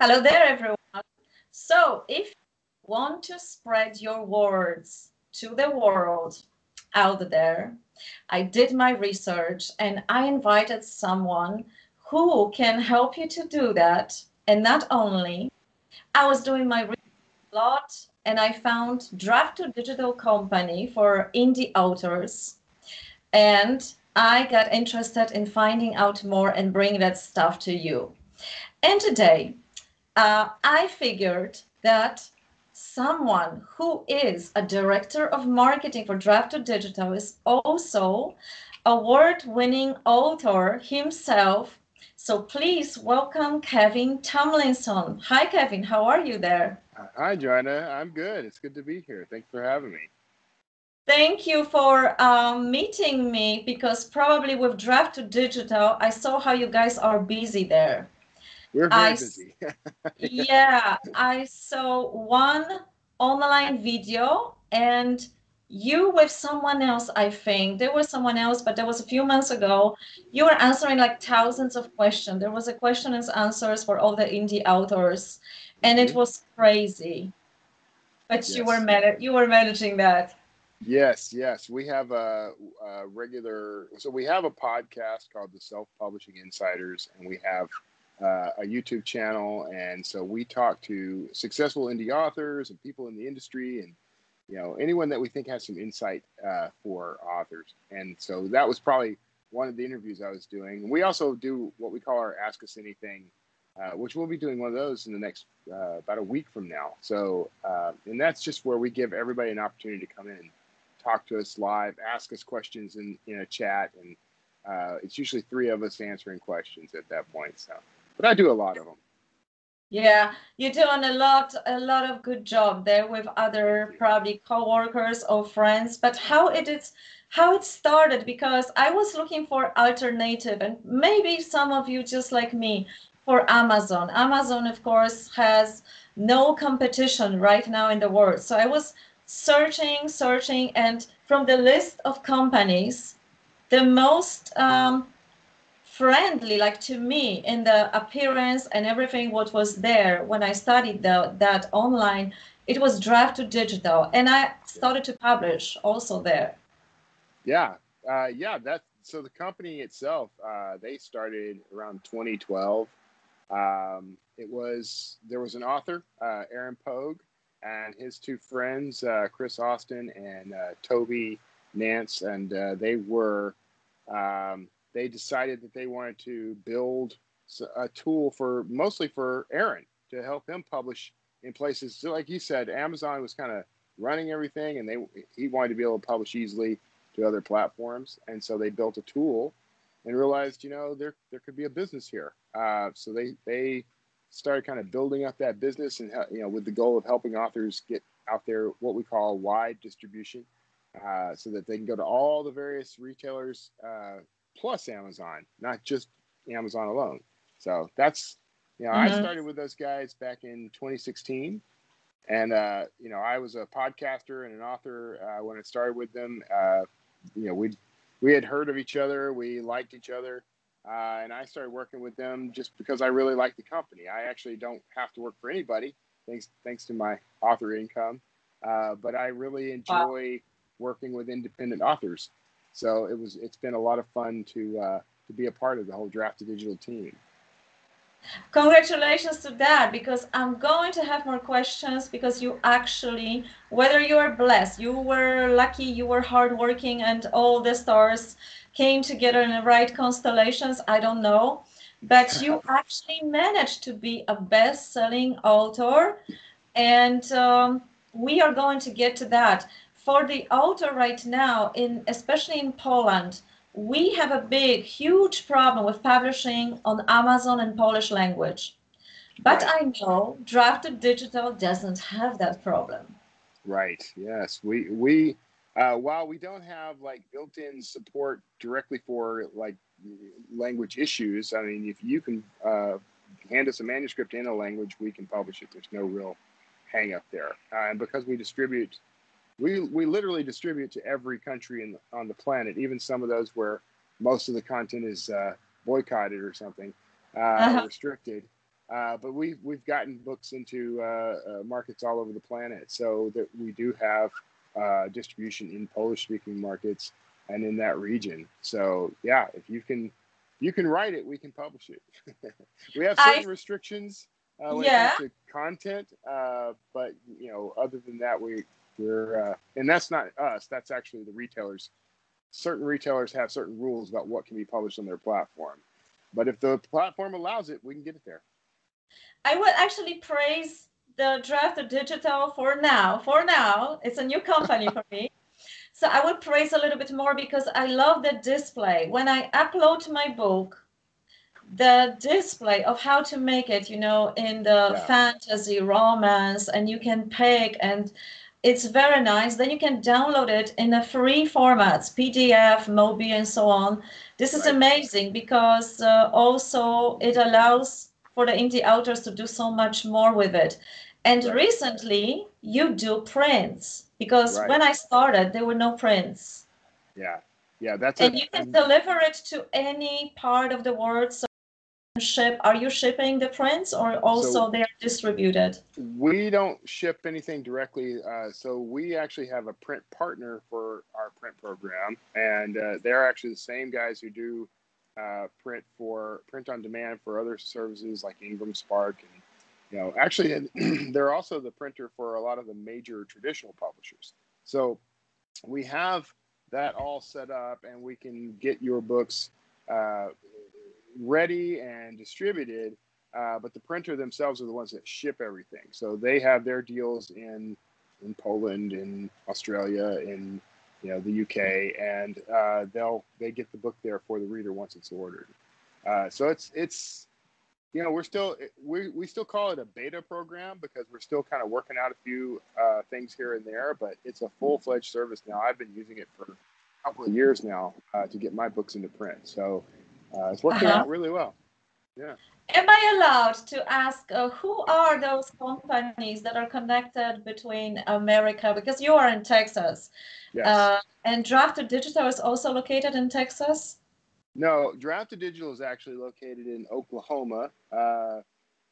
Hello there, everyone. So, if you want to spread your words to the world out there, I did my research and I invited someone who can help you to do that. And not only, I was doing my research a lot and I found Draft to Digital company for indie authors. And I got interested in finding out more and bring that stuff to you. And today, I figured that someone who is a director of marketing for Draft to Digital is also award-winning author himself. So please welcome Kevin Tumlinson. Hi, Kevin. How are you there? Hi, Joanna. I'm good. It's good to be here. Thanks for having me. Thank you for meeting me because probably with Draft to Digital, I saw how you guys are busy there. We're very busy. Yeah, I saw one online video and you with someone else, I think. There was someone else, but that was a few months ago. You were answering like thousands of questions. There was a question and answers for all the indie authors, and it was crazy. But Yes. you were managing that. Yes. We have a regular, so we have a podcast called the Self-Publishing Insiders, and we have a YouTube channel. And so we talk to successful indie authors and people in the industry and, anyone that we think has some insight for authors. And so that was probably one of the interviews I was doing. We also do what we call our Ask Us Anything, which we'll be doing one of those in the next about a week from now. So, and that's just where we give everybody an opportunity to come in, talk to us live, ask us questions in a chat. And it's usually three of us answering questions at that point. So, but I do a lot of them. Yeah, you're doing a lot of good job there with other probably coworkers or friends. But how it started, because I was looking for alternative, and maybe some of you just like me for Amazon. Amazon, of course, has no competition right now in the world. So I was searching, and from the list of companies, the most friendly, like to me, in the appearance and everything what was there when I studied that online, it was Draft to Digital, and I started to publish also there. Yeah, that's so the company itself, they started around 2012. There was an author, Aaron Pogue, and his two friends, Chris Austin and Toby Nance, and they decided that they wanted to build a tool mostly for Aaron to help him publish in places. So like you said, Amazon was kind of running everything, and he wanted to be able to publish easily to other platforms. And so they built a tool and realized, there could be a business here. So they started kind of building up that business, and with the goal of helping authors get out there what we call wide distribution, so that they can go to all the various retailers plus Amazon, not just Amazon alone. So that's, I started with those guys back in 2016. And, I was a podcaster and an author when I started with them. We had heard of each other. We liked each other. And I started working with them just because I really like the company. I actually don't have to work for anybody, thanks to my author income. But I really enjoy working with independent authors. So it's been a lot of fun to be a part of the whole Draft to Digital team. Congratulations to that, because I'm going to have more questions, because you actually, whether you are blessed, you were lucky, you were hardworking, and all the stars came together in the right constellations, I don't know, but you actually managed to be a best-selling author, and we are going to get to that. For the author right now, especially in Poland, we have a huge problem with publishing on Amazon in Polish language. But right. I know Draft to Digital doesn't have that problem. Right. Yes. We while we don't have like built-in support directly for like language issues, I mean, if you can hand us a manuscript in a language, we can publish it. There's no real hang up there. And because we literally distribute to every country on the planet, even some of those where most of the content is boycotted or something, or restricted. But we've gotten books into markets all over the planet, so that we do have distribution in Polish-speaking markets and in that region. So yeah, if you can write it, we can publish it. We have certain restrictions when it comes to content, but other than that, we're and that's not us. That's actually the retailers. Certain retailers have certain rules about what can be published on their platform, but if the platform allows it, we can get it there. I would actually praise the Draft Digital for now. For now, it's a new company for me. So I would praise a little bit more because I love the display. When I upload my book, the display of how to make it, in the fantasy, romance, and you can pick, and it's very nice. Then you can download it in a free formats, PDF, Mobi, and so on. This is amazing because also it allows for the indie authors to do so much more with it. And recently, you do prints because when I started, there were no prints. Yeah, and you can deliver it to any part of the world. So are you shipping the prints, or also they are distributed? We don't ship anything directly. So we actually have a print partner for our print program, and they're actually the same guys who do print on demand for other services like Ingram Spark, and actually they're also the printer for a lot of the major traditional publishers. So we have that all set up, and we can get your books ready and distributed, but the printer themselves are the ones that ship everything. So they have their deals in Poland, in Australia, in the UK, and they get the book there for the reader once it's ordered. So it's we're still we still call it a beta program because we're still kind of working out a few things here and there, but it's a full-fledged service now. I've been using it for a couple of years now to get my books into print. So it's working out really well. Yeah. Am I allowed to ask who are those companies that are connected between America? Because you are in Texas. Yes. And Draft Digital is also located in Texas? No, Draft Digital is actually located in Oklahoma,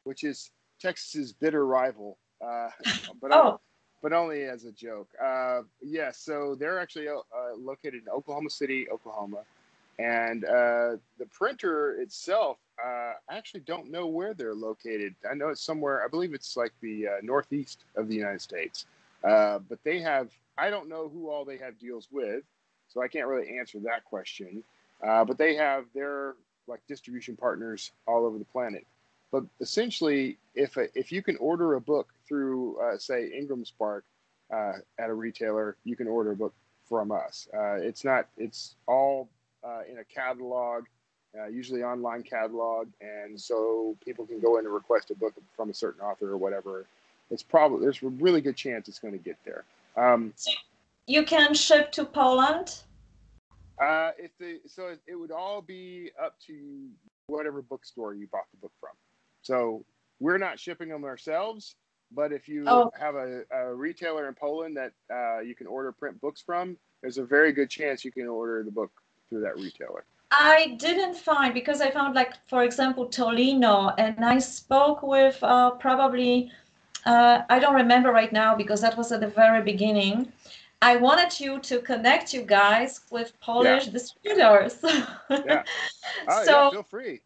which is Texas's bitter rival. But only as a joke. Yes, so they're actually located in Oklahoma City, Oklahoma. And the printer itself, I actually don't know where they're located. I know it's somewhere, I believe it's like the northeast of the United States. But I don't know who all they have deals with, so I can't really answer that question. But they have their like distribution partners all over the planet. But essentially, if you can order a book through, say, Ingram Spark at a retailer, you can order a book from us. It's all in a catalog, usually online catalog, and so people can go in and request a book from a certain author or whatever. There's a really good chance it's going to get there. So you can ship to Poland? It would all be up to whatever bookstore you bought the book from. So we're not shipping them ourselves, but if you have a retailer in Poland that you can order print books from, there's a very good chance you can order the book through that retailer. I didn't find, because I found, like, for example, Tolino, and I spoke with probably, I don't remember right now because that was at the very beginning. I wanted you to connect you guys with Polish distributors. Yeah. Oh, so, yeah, feel free.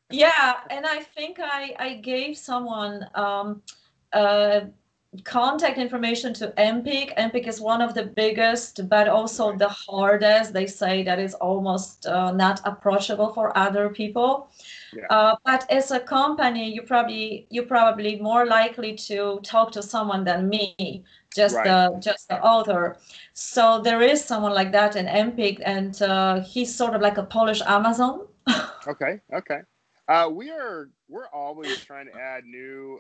Yeah, and I think I gave someone contact information to MPIC. MPIC is one of the biggest, but also the hardest. They say that is almost not approachable for other people. Yeah. But as a company, you're probably more likely to talk to someone than me, just the author. So there is someone like that in MPIC, and he's sort of like a Polish Amazon. Okay. We're always trying to add new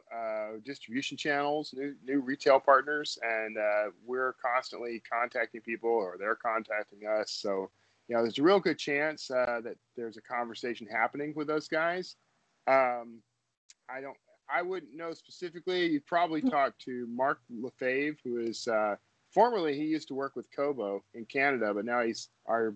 distribution channels, new retail partners, and we're constantly contacting people, or they're contacting us. So, there's a real good chance that there's a conversation happening with those guys. I wouldn't know specifically. You'd probably talk to Mark Lefebvre, who is formerly, he used to work with Kobo in Canada, but now he's our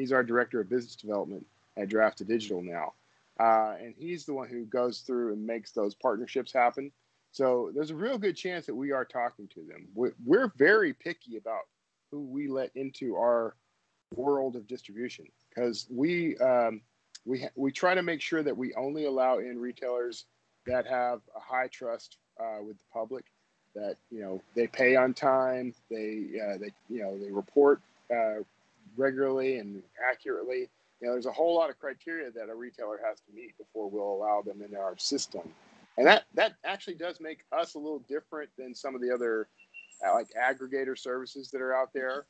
director of business development at Draft Digital now. and he's the one who goes through and makes those partnerships happen. So there's a real good chance that we are talking to them. We're very picky about who we let into our world of distribution, because we try to make sure that we only allow in retailers that have a high trust with the public, that they pay on time, they report regularly and accurately. There's a whole lot of criteria that a retailer has to meet before we'll allow them in our system. And that actually does make us a little different than some of the other like aggregator services that are out there,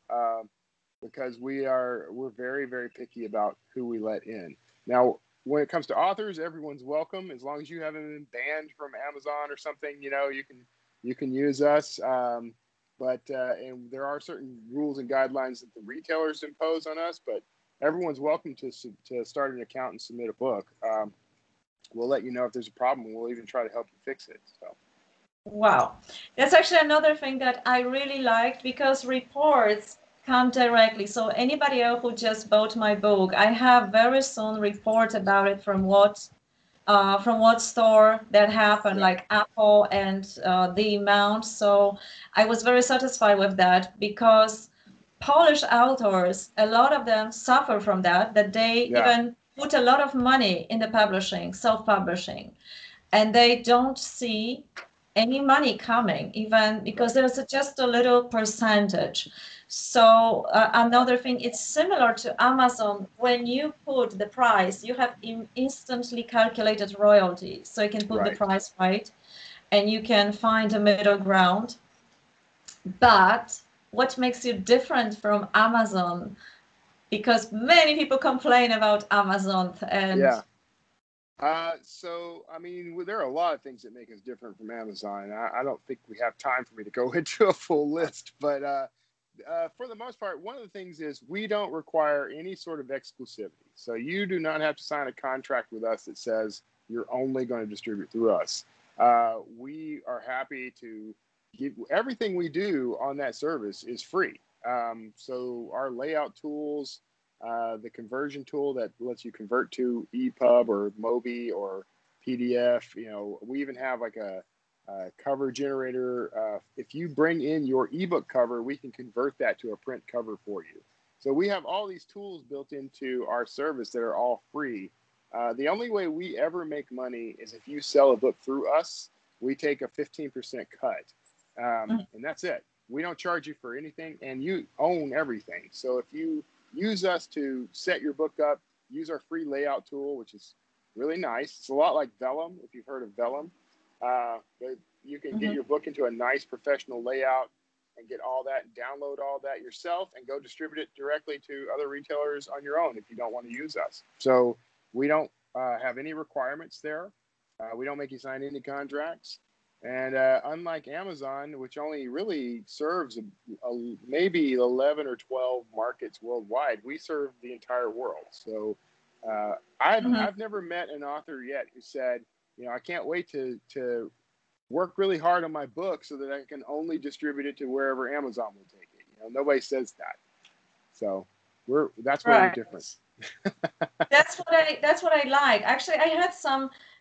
because we're very, very picky about who we let in. Now, when it comes to authors, everyone's welcome, as long as you haven't been banned from Amazon or something. You can use us. But and there are certain rules and guidelines that the retailers impose on us, but everyone's welcome to start an account and submit a book. We'll let you know if there's a problem, and we'll even try to help you fix it. So. Wow. That's actually another thing that I really liked, because reports come directly. So anybody else who just bought my book, I have very soon report about it from what store that happened, like Apple, and the amount. So I was very satisfied with that, because Polish authors, a lot of them suffer from that they even put a lot of money in the publishing, self-publishing, and they don't see any money coming, even because there's just a little percentage. So another thing, it's similar to Amazon. When you put the price, you have instantly calculated royalty. So you can put the price right, and you can find a middle ground. But what makes you different from Amazon? Because many people complain about Amazon. And so, I mean, there are a lot of things that make us different from Amazon. I don't think we have time for me to go into a full list, but for the most part, one of the things is we don't require any sort of exclusivity. So you do not have to sign a contract with us that says you're only going to distribute through us. We are happy to give everything we do on that service is free. So our layout tools, the conversion tool that lets you convert to EPUB or MOBI or PDF. We even have like a cover generator. If you bring in your ebook cover, we can convert that to a print cover for you. So we have all these tools built into our service that are all free. The only way we ever make money is if you sell a book through us. We take a 15% cut, and that's it. We don't charge you for anything, and you own everything. So if you use us to set your book up, use our free layout tool, which is really nice. It's a lot like Vellum, if you've heard of Vellum. But you can get your book into a nice professional layout and get all that, and download all that yourself, and go distribute it directly to other retailers on your own if you don't want to use us. So we don't have any requirements there. We don't make you sign any contracts. And unlike Amazon, which only really serves maybe 11 or 12 markets worldwide, we serve the entire world. So I've never met an author yet who said, I can't wait to work really hard on my book so that I can only distribute it to wherever Amazon will take it. Nobody says that. So that's where we're different. That's what I like. Actually, I had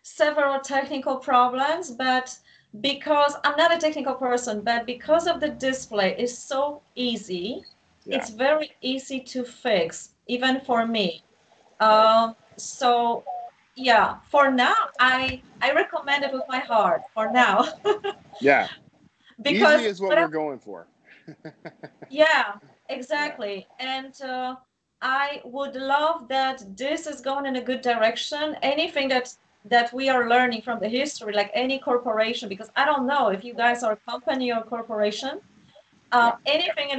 several technical problems, but because I'm not a technical person, but because of the display is so easy, it's very easy to fix, even for me. So yeah, for now, I recommend it with my heart for now. Because easy is what we're going for. Yeah, exactly. And I would love that this is going in a good direction. Anything that we are learning from the history, like any corporation, because I don't know if you guys are a company or corporation, anything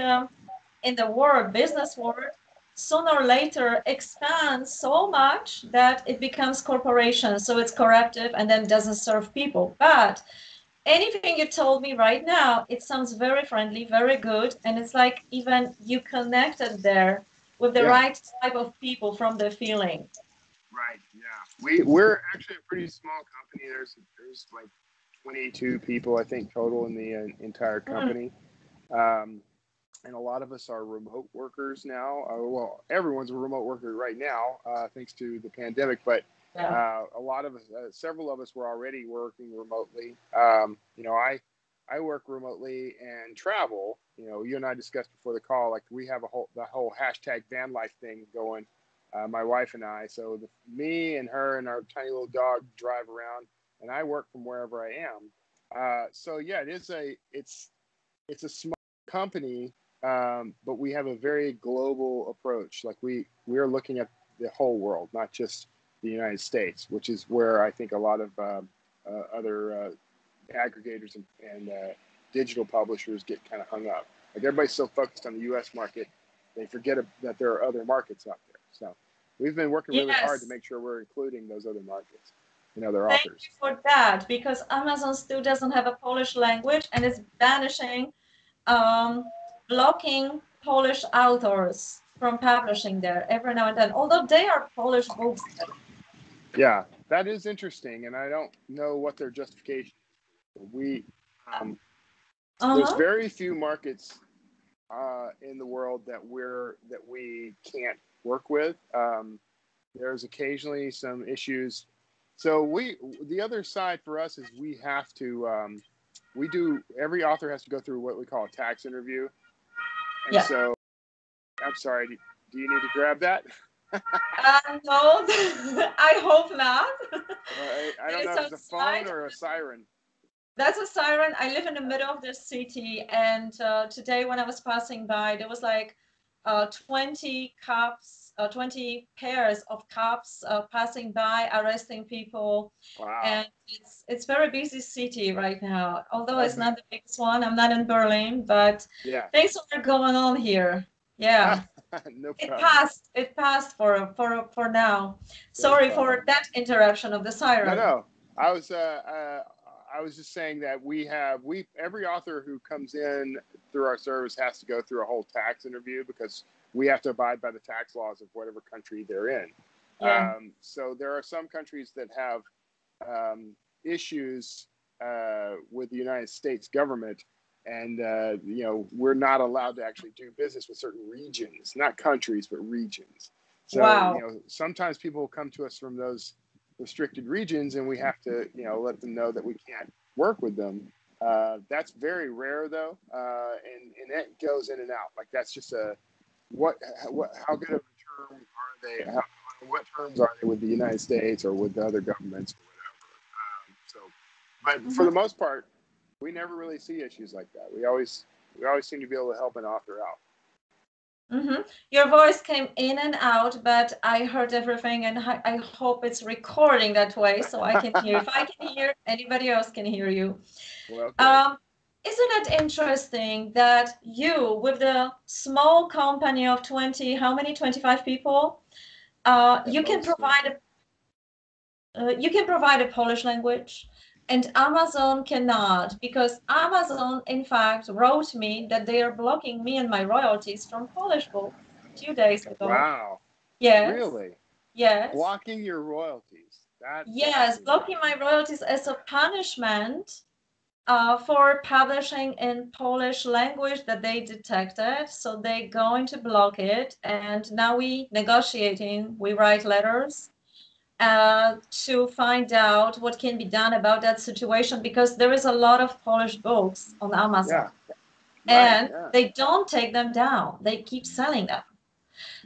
in the world, business world, sooner or later expands so much that it becomes corporation. So it's corruptive and then doesn't serve people. But anything you told me right now, it sounds very friendly, very good. And it's like even you connected there with the right type of people from the feeling. Right, yeah. We're actually a pretty small company. There's like 22 people, I think, total in the entire company. And a lot of us are remote workers now. Well, everyone's a remote worker right now, thanks to the pandemic. But Yeah. A lot of us, several of us were already working remotely. You know, I work remotely and travel. You know, you and I discussed before the call, like we have the whole hashtag van life thing going, my wife and I. So me and her and our tiny little dog drive around, and I work from wherever I am. So yeah, it's a small company, but we have a very global approach. Like we're looking at the whole world, not just the United States, which is where I think a lot of other aggregators and digital publishers get kind of hung up. Like everybody's so focused on the U.S. market, they forget that there are other markets out there. So we've been working really hard to Yes. make sure we're including those other markets, you know, their Thank authors. you for that, because Amazon still doesn't have a Polish language and it's banishing, blocking Polish authors from publishing there every now and then, although they are Polish books. Yeah, that is interesting, and I don't know what their justification is. There's Uh-huh. very few markets in the world that we can't work with. There's occasionally some issues. So the other side for us is we have to every author has to go through what we call a tax interview. And Yeah. so I'm sorry, do you need to grab that? No, I hope not. I don't know if it's a phone or a siren. That's a siren. I live in the middle of the city, and today when I was passing by, there was like 20 cops, 20 pairs of cops passing by, arresting people. Wow. And it's very busy city right now. Although it's Okay. not the biggest one, I'm not in Berlin, but Yeah. things are going on here. Yeah. No It problem. passed. It passed for now. Sorry for that interruption of the siren. No. I was just saying that every author who comes in through our service has to go through a whole tax interview because we have to abide by the tax laws of whatever country they're in. Yeah. So there are some countries that have issues with the United States government, and you know, we're not allowed to actually do business with certain regions, not countries, but regions. So Wow. you know, sometimes people come to us from those restricted regions, and we have to, you know, let them know that we can't work with them. That's very rare, though, and that goes in and out. Like that's just how good of a term are they? What terms are they with the United States or with the other governments or whatever? But for the most part, we never really see issues like that. We always seem to be able to help an author out. Your voice came in and out, but I heard everything, and I hope it's recording that way so I can hear. If I can hear, anybody else can hear you. Well, okay. Isn't it interesting that you, with the small company of 20, how many, 25 people, you can provide a Polish language, and Amazon cannot, because Amazon, in fact, wrote me that they are blocking me and my royalties from Polish books 2 days ago. Wow. Yes. Really? Yes. Blocking your royalties. Yes, blocking my royalties as a punishment for publishing in Polish language that they detected. So they're going to block it. And now we negotiating, we write letters to find out what can be done about that situation, because there is a lot of Polish books on Amazon. Yeah. And they don't take them down. They keep selling them.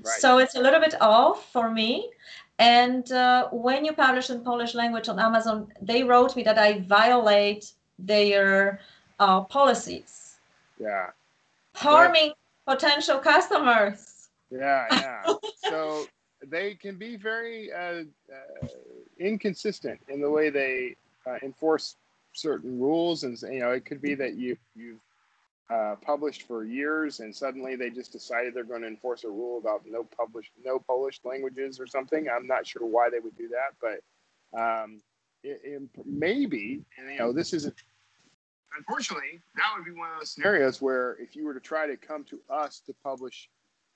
Right. So it's a little bit off for me. And when you publish in Polish language on Amazon, they wrote me that I violate their policies. Yeah. Harming potential customers. Yeah. So they can be very inconsistent in the way they enforce certain rules, and you know, it could be that you've published for years, and suddenly they just decided they're going to enforce a rule about no Polish languages or something. I'm not sure why they would do that, but it maybe, and you know, this isn't. Unfortunately, that would be one of those scenarios where if you were to try to come to us to publish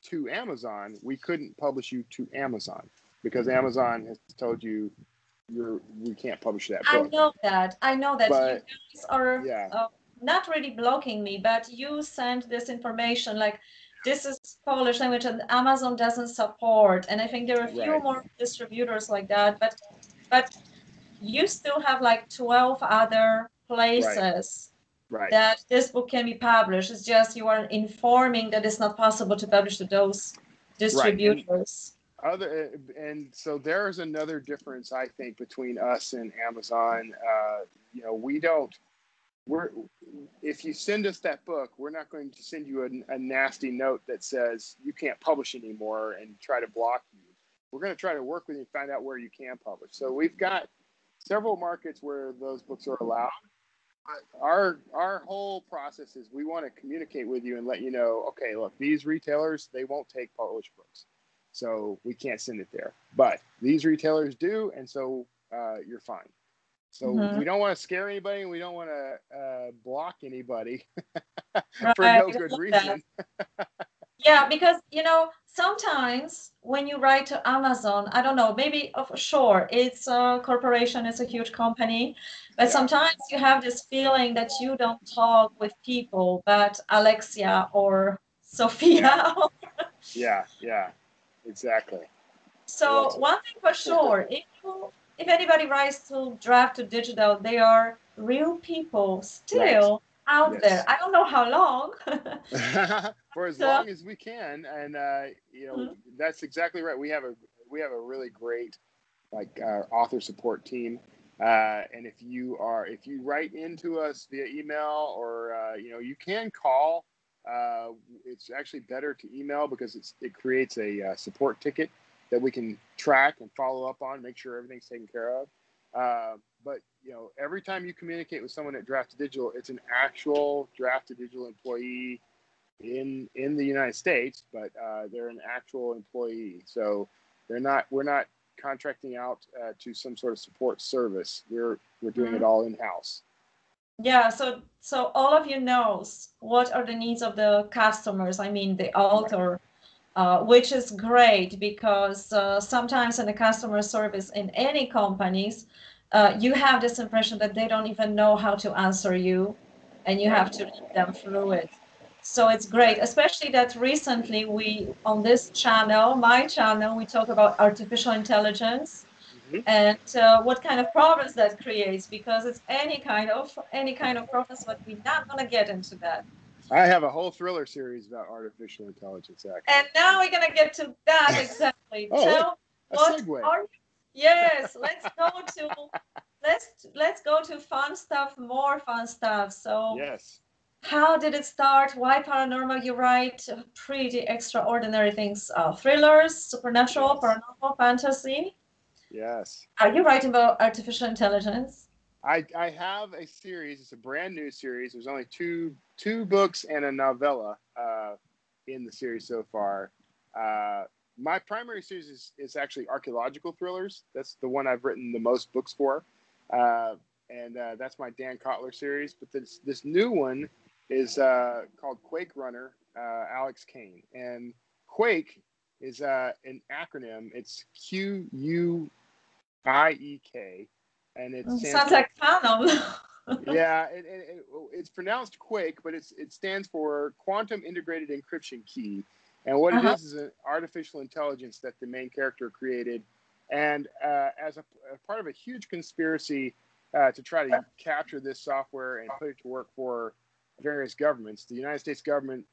to Amazon, we couldn't publish you to Amazon because Amazon has told you we can't publish that book. I know that. But, you guys are not really blocking me, but you send this information like this is Polish language, and Amazon doesn't support. And I think there are a few Right. more distributors like that, but you still have like 12 other Right. places Right. that this book can be published. It's just you are informing that it's not possible to publish to those Right. distributors. And so there's another difference, I think, between us and Amazon. You know, if you send us that book, we're not going to send you a nasty note that says you can't publish anymore and try to block you. We're going to try to work with you and find out where you can publish. So we've got several markets where those books are allowed. But our whole process is we want to communicate with you and let you know, okay, look, these retailers, they won't take published books. So we can't send it there. But these retailers do, and so you're fine. So we don't want to scare anybody, and we don't want to block anybody for Right, no good reason. Yeah, because sometimes when you write to Amazon, I don't know, maybe sure, it's a corporation, it's a huge company, but sometimes you have this feeling that you don't talk with people, but Alexia or Sophia. Yeah, exactly. So one thing for sure, if anybody writes to draft to digital, they are real people still out there. I don't know how long. For as long as we can, and that's exactly right. We have a really great author support team, and if you write into us via email or you can call. It's actually better to email because it creates a support ticket that we can track and follow up on, make sure everything's taken care of. But every time you communicate with someone at Draft to Digital, it's an actual Draft to Digital employee in the United States, but they're an actual employee. So we're not contracting out to some sort of support service. We're doing it all in house. Yeah, so all of you knows what are the needs of the customers. I mean, the author. Which is great because sometimes in the customer service in any companies, you have this impression that they don't even know how to answer you, and you have to lead them through it. So it's great, especially that recently on this channel, my channel, we talk about artificial intelligence and what kind of problems that creates, because it's any kind of problems, but we're not going to get into that. I have a whole thriller series about artificial intelligence, actually. And now we're gonna get to that exactly. Tell what segue. Yes, let's go to fun stuff, more fun stuff. So yes, how did it start? Why paranormal? You write pretty extraordinary things, thrillers, supernatural, paranormal, fantasy. Yes. Are you writing about artificial intelligence? I have a series. It's a brand new series. There's only two books and a novella in the series so far. My primary series is actually archaeological thrillers. That's the one I've written the most books for, and that's my Dan Kotler series. But this new one is called Quake Runner, Alex Kane, and Quake is an acronym. It's QUIEK. And it sounds like canon. Yeah, it's pronounced Quake, but it stands for Quantum Integrated Encryption Key. And what it is an artificial intelligence that the main character created. And as a part of a huge conspiracy to try to capture this software and put it to work for various governments, the United States government,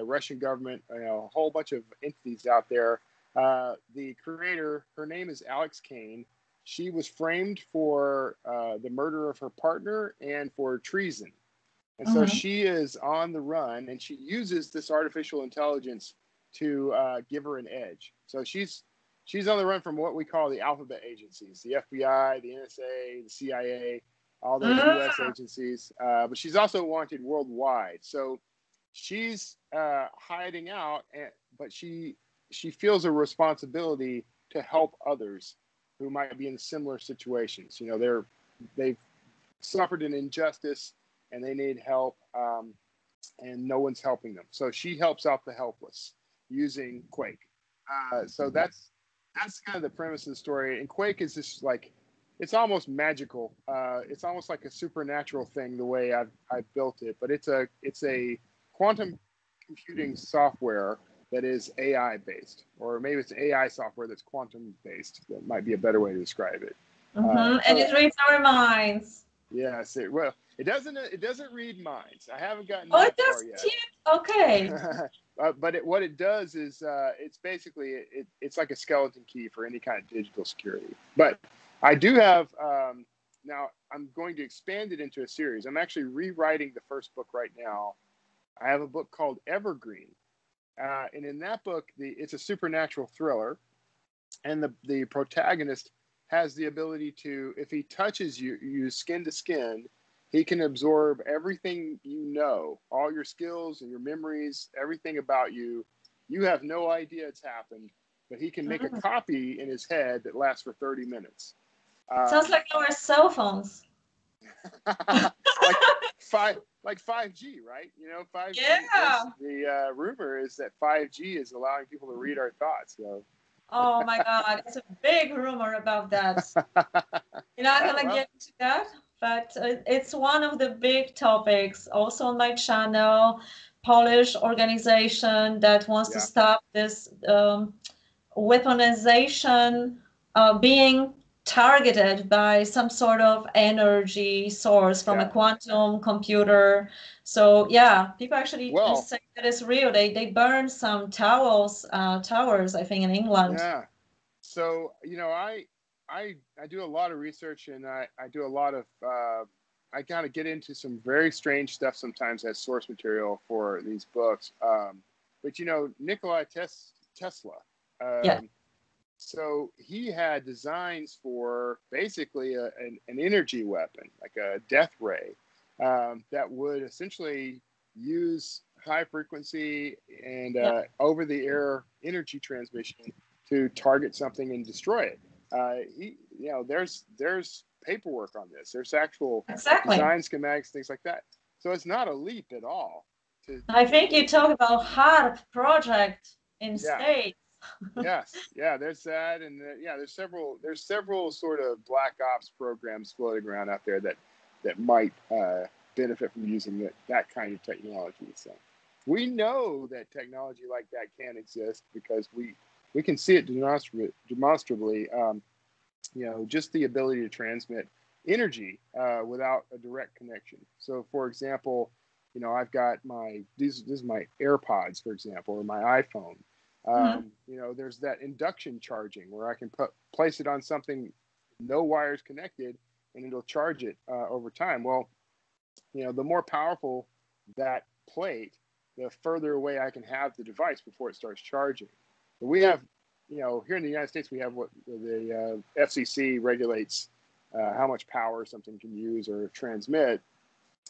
Russian government, a whole bunch of entities out there. The creator, her name is Alex Kane. She was framed for the murder of her partner and for treason. And so she is on the run, and she uses this artificial intelligence to give her an edge. So she's on the run from what we call the alphabet agencies, the FBI, the NSA, the CIA, all those U.S. agencies. But she's also wanted worldwide. So she's hiding out, but she feels a responsibility to help others who might be in similar situations. They've suffered an injustice and they need help, and no one's helping them. So she helps out the helpless using Quake. So that's kind of the premise of the story. And Quake is just it's almost magical. It's almost like a supernatural thing the way I've built it. But it's a quantum computing software that is AI based, or maybe it's AI software that's quantum based. That might be a better way to describe it. And it reads our minds. Yes, it doesn't read minds. I haven't gotten Oh, that it far does. yet. Okay. But what it does is it's basically it's like a skeleton key for any kind of digital security. But I do have now I'm going to expand it into a series. I'm actually rewriting the first book right now. I have a book called Evergreen, and in that book, it's a supernatural thriller, and the protagonist has the ability to, if he touches you skin to skin, he can absorb everything you know, all your skills and your memories, everything about you. You have no idea it's happened, but he can make a copy in his head that lasts for 30 minutes. Sounds like our cell phones. like 5G, right? You know, 5G. Yeah. The rumor is that 5G is allowing people to read our thoughts. So. Oh my God, it's a big rumor about that. You're not gonna get into that, but it's one of the big topics. Also on my channel, Polish organization that wants to stop this weaponization being targeted by some sort of energy source from a quantum computer. So yeah, people actually say that it's real. They burned some towers, I think, in England. Yeah. So you know, I do a lot of research, and I do a lot of I kind of get into some very strange stuff sometimes as source material for these books. But you know, Nikola Tesla. So he had designs for basically an energy weapon, like a death ray, that would essentially use high frequency and over-the-air energy transmission to target something and destroy it. You know, there's paperwork on this. There's actual design schematics, things like that. So it's not a leap at all. I think you talk about HARP project in States. Yes, yeah, there's that, and there's several sort of black ops programs floating around out there that might benefit from using that kind of technology. So we know that technology like that can exist because we can see it demonstrably. You know, just the ability to transmit energy without a direct connection. So, for example, you know, I've got this is my AirPods, for example, or my iPhone. You know, there's that induction charging where I can place it on something, no wires connected, and it'll charge it over time. Well, you know, the more powerful that plate, the further away I can have the device before it starts charging. But we have, you know, here in the United States, we have what the FCC regulates how much power something can use or transmit.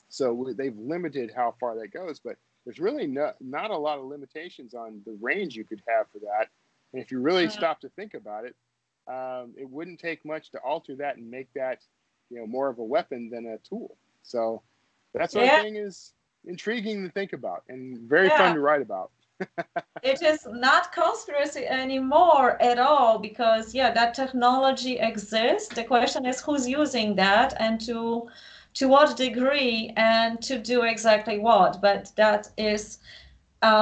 So they've limited how far that goes, but there's really not a lot of limitations on the range you could have for that. And if you really stop to think about it, it wouldn't take much to alter that and make that, you know, more of a weapon than a tool. So that sort of thing is intriguing to think about and very fun to write about. It is not conspiracy anymore at all because that technology exists. The question is who's using that and to what degree and to do exactly what. But that is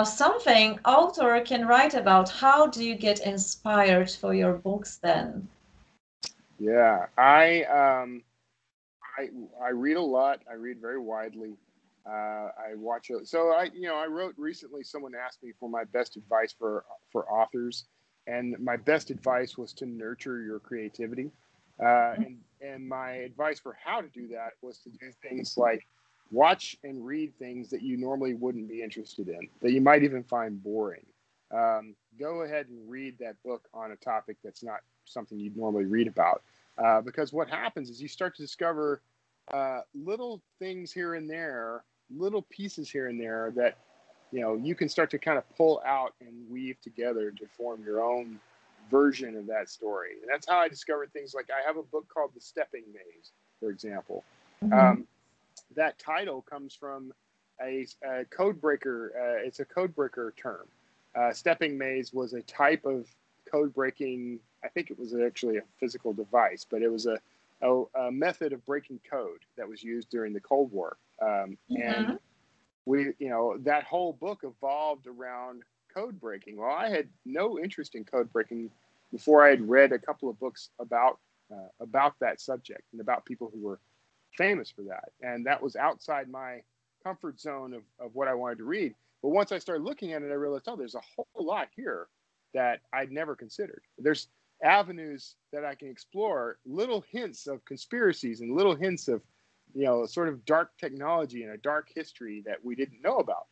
something author can write about. How do you get inspired for your books then? Yeah, I read a lot. I read very widely. I watch it. So I wrote recently. Someone asked me for my best advice for authors, and my best advice was to nurture your creativity. And my advice for how to do that was to do things like watch and read things that you normally wouldn't be interested in, that you might even find boring. Go ahead and read that book on a topic that's not something you'd normally read about, because what happens is you start to discover little things here and there, little pieces here and there that, you know, you can start to kind of pull out and weave together to form your own version of that story. And that's how I discovered things like I have a book called The Stepping Maze, for example. That title comes from a code breaker. It's a code breaker term. Stepping maze was a type of code breaking. I think it was actually a physical device, but it was a method of breaking code that was used during the Cold War. And we, you know, that whole book evolved around code breaking. Well, I had no interest in code breaking before I had read a couple of books about that subject and about people who were famous for that. And that was outside my comfort zone of what I wanted to read. But once I started looking at it, I realized, oh, there's a whole lot here that I'd never considered. There's avenues that I can explore, little hints of conspiracies and little hints of, sort of dark technology and a dark history that we didn't know about.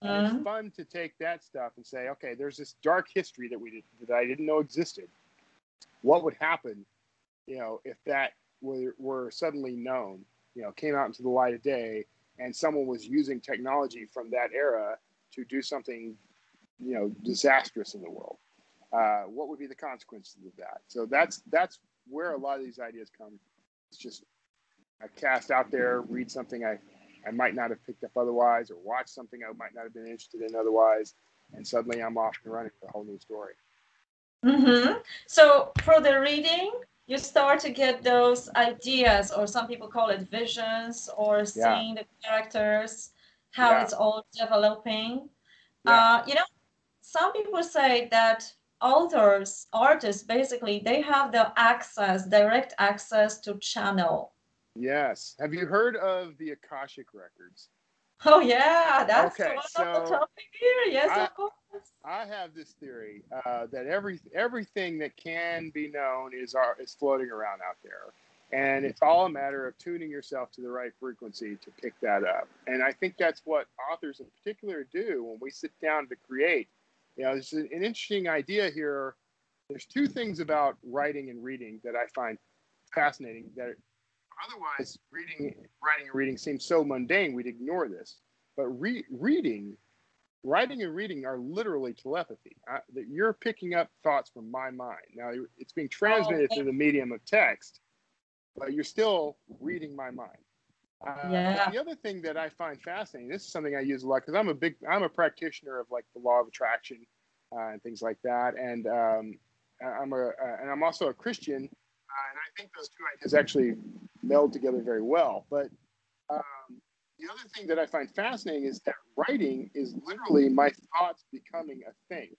And it's fun to take that stuff and say, okay, there's this dark history that I didn't know existed. What would happen, if that were suddenly known, came out into the light of day, and someone was using technology from that era to do something, disastrous in the world? What would be the consequences of that? So that's where a lot of these ideas come. It's just I cast out there, read something I might not have picked up otherwise, or watch something I might not have been interested in otherwise, and suddenly I'm off and running with a whole new story. So for the reading, you start to get those ideas, or some people call it visions, or seeing the characters, how it's all developing. Some people say that artists, basically, they have the direct access to channel. Yes. Have you heard of the Akashic records? Oh, yeah. That's one of the topic here. Yes, of course. I have this theory that everything that can be known is floating around out there. And it's all a matter of tuning yourself to the right frequency to pick that up. And I think that's what authors in particular do when we sit down to create. There's an interesting idea here. There's two things about writing and reading that I find fascinating, that otherwise writing and reading seems so mundane, we'd ignore this. But writing and reading are literally telepathy. That you're picking up thoughts from my mind. Now, it's being transmitted through the medium of text, but you're still reading my mind. But the other thing that I find fascinating, this is something I use a lot because I'm a practitioner of like the law of attraction and things like that, and I'm also a Christian, and I think those two ideas actually meld together very well. But the other thing that I find fascinating is that writing is literally my thoughts becoming a thing.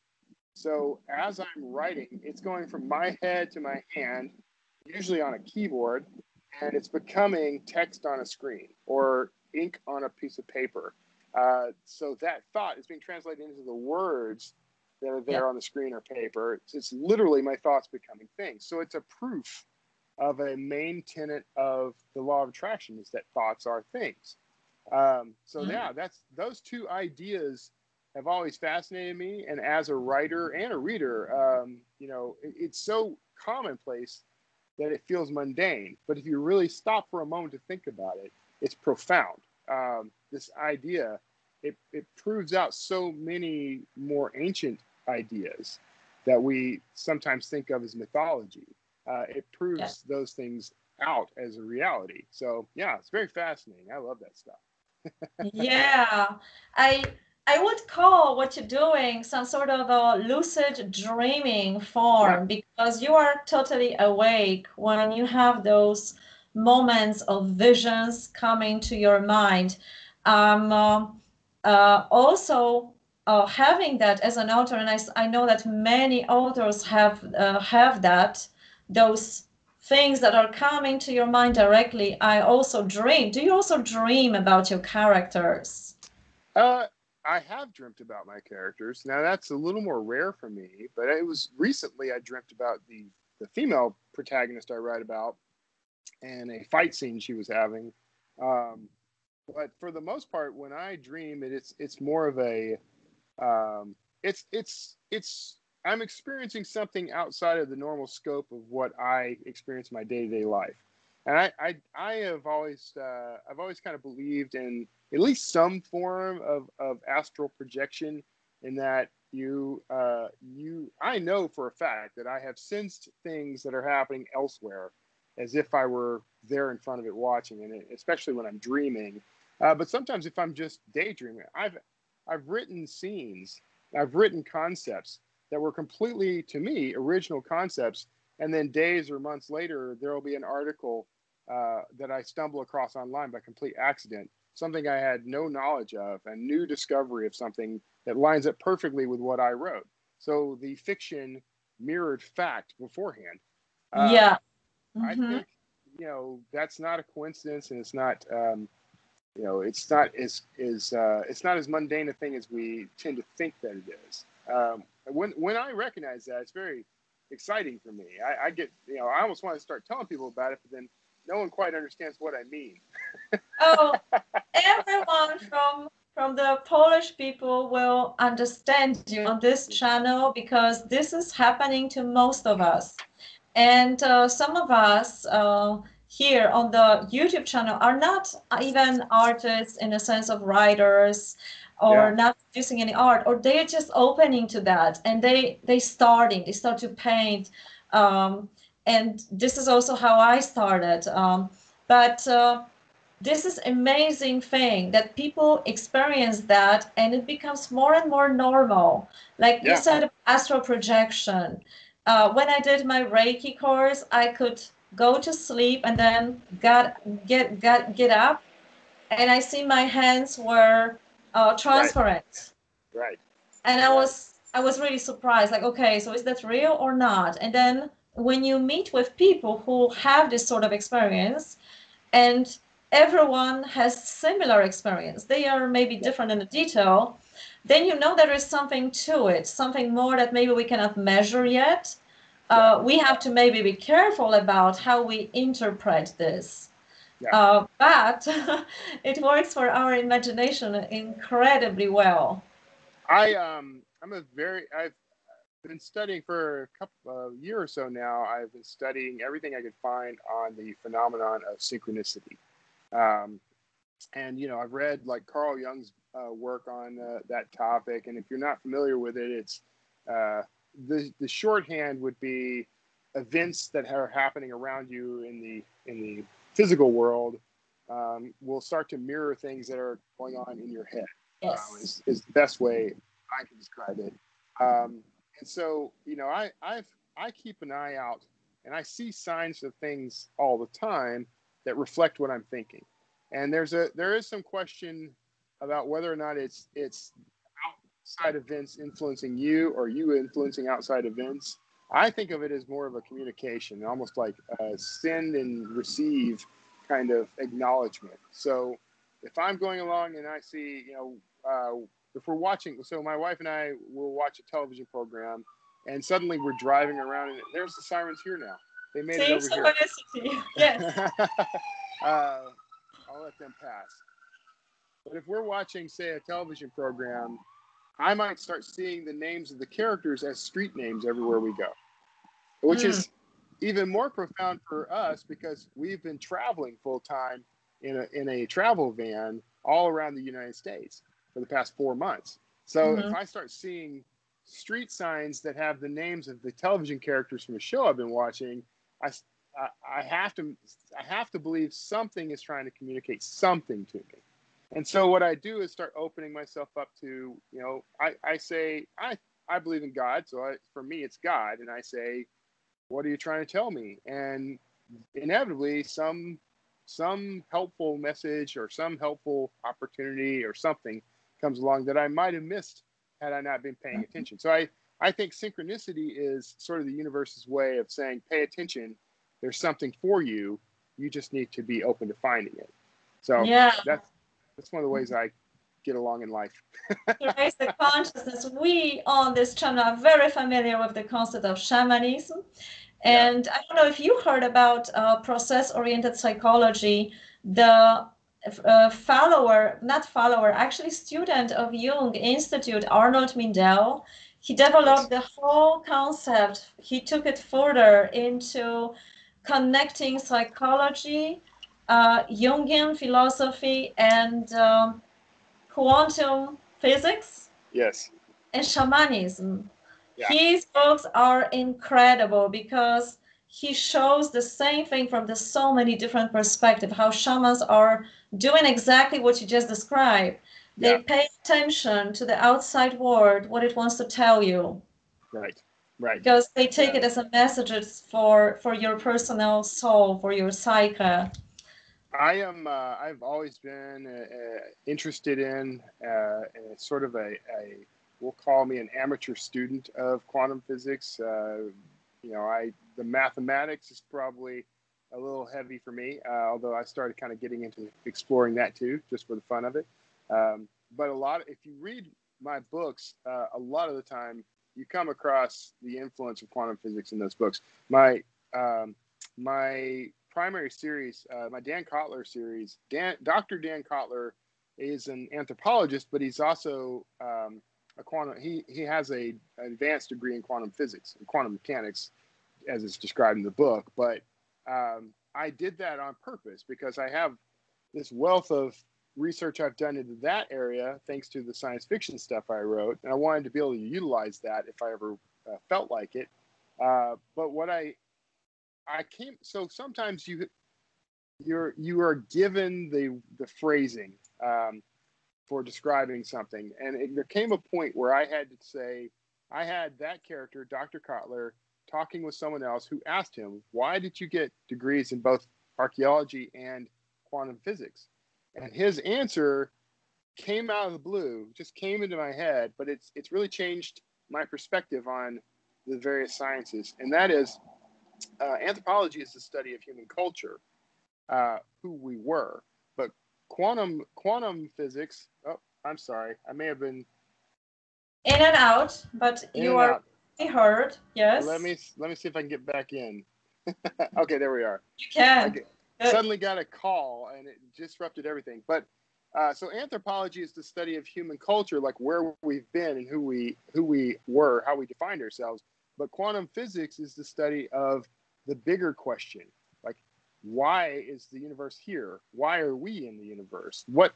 So as I'm writing, it's going from my head to my hand, usually on a keyboard, and it's becoming text on a screen or ink on a piece of paper. So that thought is being translated into the words that are there on the screen or paper. It's literally my thoughts becoming things. So it's a proof of a main tenet of the law of attraction, is that thoughts are things. That's those two ideas have always fascinated me. And as a writer and a reader, it's so commonplace that it feels mundane. But if you really stop for a moment to think about it, it's profound. This idea, it proves out so many more ancient ideas that we sometimes think of as mythology. It proves those things out as a reality. So it's very fascinating. I love that stuff. I would call what you're doing some sort of a lucid dreaming form, because you are totally awake when you have those moments of visions coming to your mind. Also having that as an author, and I know that many authors have that, those things that are coming to your mind directly. I also dream. Do you also dream about your characters? I have dreamt about my characters. Now that's a little more rare for me, but it was recently I dreamt about the female protagonist I write about and a fight scene she was having. But for the most part, when I dream, it's more of a I'm experiencing something outside of the normal scope of what I experience in my day-to-day life. And I have always kind of believed in at least some form of astral projection, in that I know for a fact that I have sensed things that are happening elsewhere as if I were there in front of it watching, and especially when I'm dreaming. But sometimes if I'm just daydreaming, I've written scenes, I've written concepts that were completely, to me, original concepts, and then days or months later, there will be an article that I stumble across online by complete accident something I had no knowledge of, a new discovery of something that lines up perfectly with what I wrote. So the fiction mirrored fact beforehand. Yeah. I think, that's not a coincidence, and it's not, it's not it's not as mundane a thing as we tend to think that it is. When I recognize that, it's very exciting for me. I get, I almost want to start telling people about it, but then no one quite understands what I mean. Oh, everyone from the Polish people will understand you on this channel, because this is happening to most of us. And some of us here on the YouTube channel are not even artists in the sense of writers, or not producing any art, or they're just opening to that, and they start to paint. And this is also how I started. But this is amazing thing that people experience that, and it becomes more and more normal. Like you said, astral projection. When I did my Reiki course, I could go to sleep and then get up, and I see my hands were transparent. Right. And I was really surprised. Like, okay, so is that real or not? And then when you meet with people who have this sort of experience, and everyone has similar experience, they are maybe different in the detail, then you know there is something to it, something more that maybe we cannot measure yet. We have to maybe be careful about how we interpret this. But it works for our imagination incredibly well. I've been studying for a couple year or so now. I've been studying everything I could find on the phenomenon of synchronicity. And I've read like Carl Jung's work on that topic. And if you're not familiar with it, it's the shorthand would be events that are happening around you in the physical world will start to mirror things that are going on in your head. Yes. Is the best way I can describe it. And so, I keep an eye out, and I see signs of things all the time that reflect what I'm thinking. And there is some question about whether or not it's outside events influencing you, or you influencing outside events. I think of it as more of a communication, almost like a send and receive kind of acknowledgement. So if I'm going along and I see, if we're watching, so my wife and I will watch a television program, and suddenly we're driving around, and there's the sirens here now. They made it over here. Yes. I'll let them pass. But if we're watching, say, a television program, I might start seeing the names of the characters as street names everywhere we go, which is even more profound for us because we've been traveling full time in a travel van all around the United States for the past 4 months. So if I start seeing street signs that have the names of the television characters from a show I've been watching, I have to believe something is trying to communicate something to me. And so what I do is start opening myself up to, I say, I believe in God. So for me, it's God. And I say, what are you trying to tell me? And inevitably some helpful message or some helpful opportunity or something comes along that I might have missed had I not been paying attention. So I think synchronicity is sort of the universe's way of saying, pay attention. There's something for you. You just need to be open to finding it. So that's one of the ways I get along in life. To raise the consciousness, we on this channel are very familiar with the concept of shamanism. And I don't know if you heard about process-oriented psychology. The actually student of Jung Institute, Arnold Mindell, he developed the whole concept. He took it further into connecting psychology, Jungian philosophy, and quantum physics, and shamanism. His books are incredible because he shows the same thing from so many different perspectives, how shamans are doing exactly what you just described. They pay attention to the outside world, what it wants to tell you. Right. Because they take it as a message for your personal soul, for your psyche. I am. I've always been interested in sort of we'll call me an amateur student of quantum physics. The mathematics is probably a little heavy for me, although I started kind of getting into exploring that too, just for the fun of it. But if you read my books, a lot of the time you come across the influence of quantum physics in those books. My primary series, my Dan Kotler series, Dr. Dan Kotler is an anthropologist, but he's also a quantum. He has an advanced degree in quantum physics and quantum mechanics, as it's described in the book. But I did that on purpose because I have this wealth of research I've done into that area, thanks to the science fiction stuff I wrote, and I wanted to be able to utilize that if I ever felt like it. But what I came, so sometimes you are given the phrasing for describing something, and there came a point where I had to say, I had that character, Dr. Kotler, talking with someone else who asked him, why did you get degrees in both archaeology and quantum physics? And his answer came out of the blue, just came into my head, but it's really changed my perspective on the various sciences. And that is, anthropology is the study of human culture, who we were. But quantum physics, oh, I'm sorry, I may have been in and out, but you are heard. Yes. Let me see if I can get back in. Okay, there we are. You can. Suddenly got a call and it disrupted everything. But so anthropology is the study of human culture, like where we've been and who we were, how we defined ourselves. But quantum physics is the study of the bigger question, like why is the universe here? Why are we in the universe? What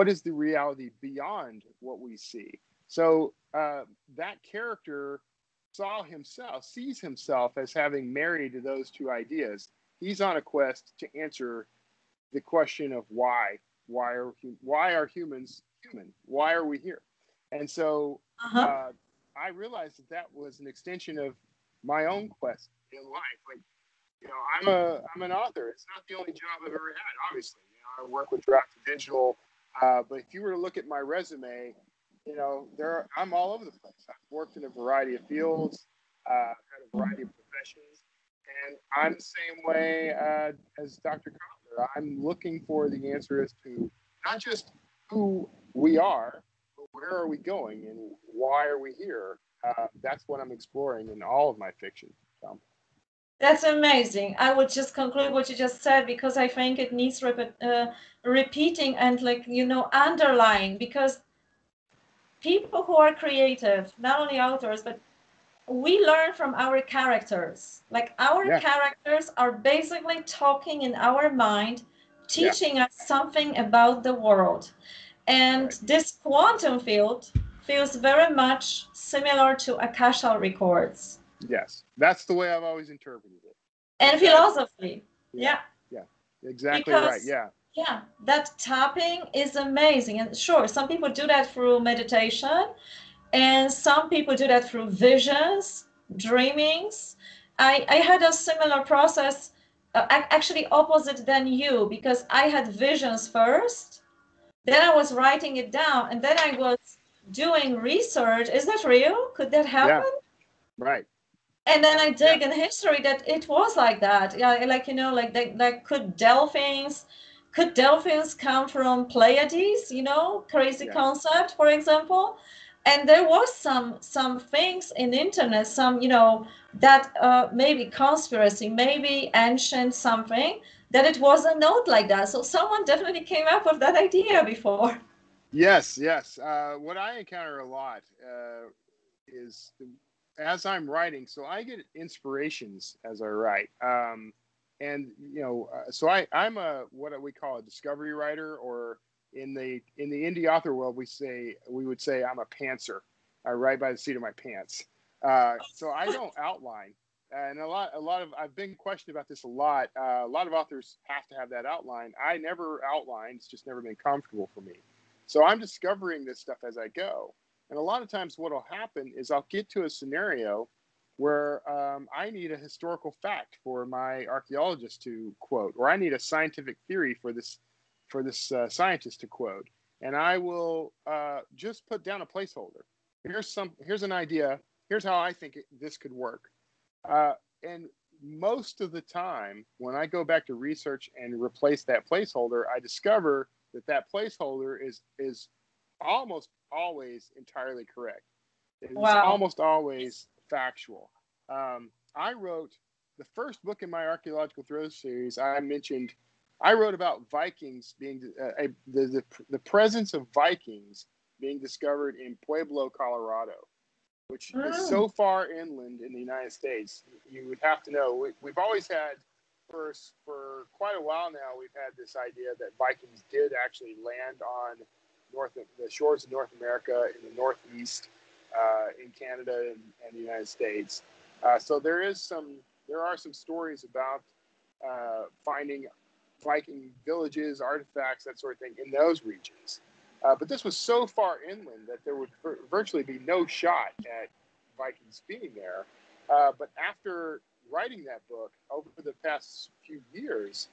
is the reality beyond what we see? So that character sees himself as having married those two ideas. He's on a quest to answer the question of why are humans human? Why are we here? And so I realized that was an extension of my own quest in life. Like, I'm an author. It's not the only job I've ever had, obviously. I work with Wrting Digital, but if you were to look at my resume, I'm all over the place. I've worked in a variety of fields, had a variety of professions, and I'm the same way as Dr. Kotler. I'm looking for the answer as to not just who we are, but where are we going and why are we here? That's what I'm exploring in all of my fiction. So. That's amazing. I would just conclude what you just said because I think it needs repeating and underlying, because people who are creative, not only authors, but we learn from our characters. Like our characters are basically talking in our mind, teaching us something about the world. And this quantum field feels very much similar to Akasha records. Yes, that's the way I've always interpreted it. And philosophy. Yeah. Exactly right. Yeah, that tapping is amazing. And sure, some people do that through meditation, and some people do that through visions, dreamings. I had a similar process, actually opposite than you, because I had visions first, then I was writing it down, and then I was doing research. Is that real? Could that happen? Yeah. Right. And then I dig in history that it was like that. Yeah, could dolphins come from Pleiades? Crazy concept, for example. And there was some things in the internet, that maybe conspiracy, maybe ancient something, that it was a note like that. So someone definitely came up with that idea before. Yes. What I encounter a lot is as I'm writing, so I get inspirations as I write. So I'm what we call a discovery writer, or in the indie author world, we would say I'm a pantser. I write by the seat of my pants. So I don't outline. And a lot of, I've been questioned about this a lot. A lot of authors have to have that outline. I never outline. It's just never been comfortable for me. So I'm discovering this stuff as I go. And a lot of times what will happen is I'll get to a scenario where I need a historical fact for my archaeologist to quote, or I need a scientific theory for this scientist to quote, and I will just put down a placeholder. Here's an idea. Here's how I think this could work. And most of the time, when I go back to research and replace that placeholder, I discover that placeholder is almost always entirely correct. It's almost always factual. I wrote the first book in my archaeological throws series. I wrote about Vikings being the presence of Vikings being discovered in Pueblo, Colorado, which is so far inland in the United States. You would have to know. We've always had, for quite a while now, we've had this idea that Vikings did actually land on the shores of North America in the Northeast, in Canada and the United States. So there are some stories about finding Viking villages, artifacts, that sort of thing in those regions. But this was so far inland that there would virtually be no shot at Vikings being there. But after writing that book over the past few years,